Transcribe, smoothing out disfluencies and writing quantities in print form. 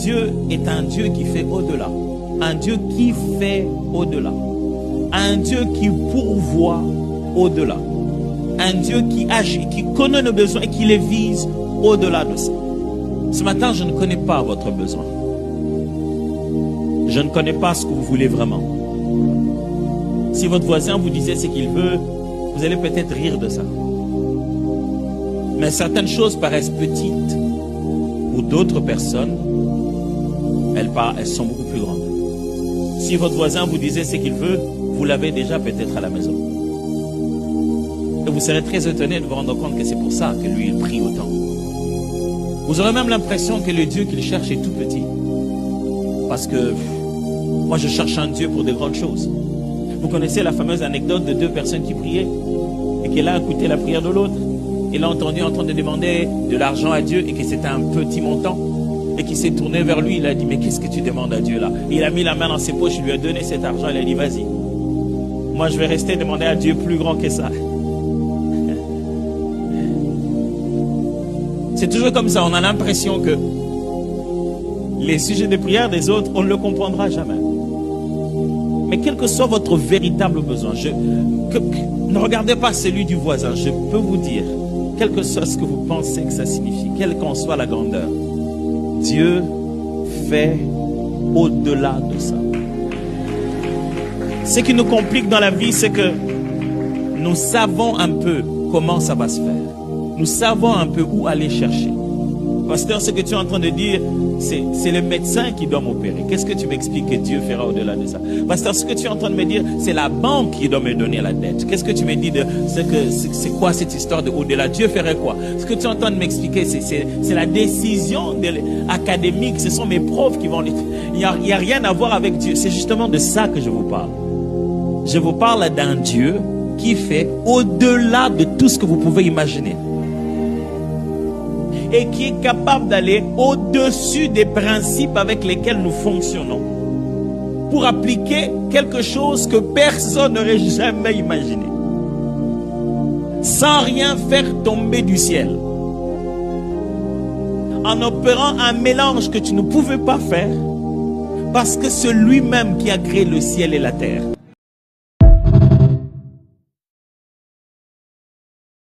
Dieu est un Dieu qui fait au-delà. Un Dieu qui fait au-delà. Un Dieu qui pourvoit au-delà. Un Dieu qui agit, qui connaît nos besoins et qui les vise au-delà de ça. Ce matin, je ne connais pas votre besoin. Je ne connais pas ce que vous voulez vraiment. Si votre voisin vous disait ce qu'il veut, vous allez peut-être rire de ça. Mais certaines choses paraissent petites, ou d'autres personnes, elles sont beaucoup plus grandes. Si votre voisin vous disait ce qu'il veut, vous l'avez déjà peut-être à la maison. Et vous serez très étonné de vous rendre compte que c'est pour ça que lui, il prie autant. Vous aurez même l'impression que le Dieu qu'il cherche est tout petit. Parce que moi, je cherche un Dieu pour de grandes choses. Vous connaissez la fameuse anecdote de deux personnes qui priaient et qu'elle a écouté la prière de l'autre. Il l'a entendu en train de demander de l'argent à Dieu et que c'était un petit montant. Et qui s'est tourné vers lui, il a dit, mais qu'est-ce que tu demandes à Dieu là? Et il a mis la main dans ses poches, il lui a donné cet argent, il a dit, vas-y. Moi, je vais rester demander à Dieu plus grand que ça. C'est toujours comme ça, on a l'impression que les sujets de prière des autres, on ne le comprendra jamais. Mais quel que soit votre véritable besoin, ne regardez pas celui du voisin, je peux vous dire, quel que soit ce que vous pensez que ça signifie, quelle qu'en soit la grandeur, Dieu fait au-delà de ça. Ce qui nous complique dans la vie, c'est que nous savons un peu comment ça va se faire. Nous savons un peu où aller chercher. Pasteur, ce que tu es en train de dire, c'est le médecin qui doit m'opérer. Qu'est-ce que tu m'expliques que Dieu fera au-delà de ça? Pasteur, ce que tu es en train de me dire, c'est la banque qui doit me donner la dette. Qu'est-ce que tu me dis de c'est quoi cette histoire de au-delà? Dieu ferait quoi? Ce que tu es en train de m'expliquer, c'est la décision académique. Ce sont mes profs qui vont... Il n'y a rien à voir avec Dieu. C'est justement de ça que je vous parle. Je vous parle d'un Dieu qui fait au-delà de tout ce que vous pouvez imaginer. Et qui est capable d'aller au-dessus des principes avec lesquels nous fonctionnons pour appliquer quelque chose que personne n'aurait jamais imaginé, sans rien faire tomber du ciel, en opérant un mélange que tu ne pouvais pas faire, parce que c'est lui-même qui a créé le ciel et la terre.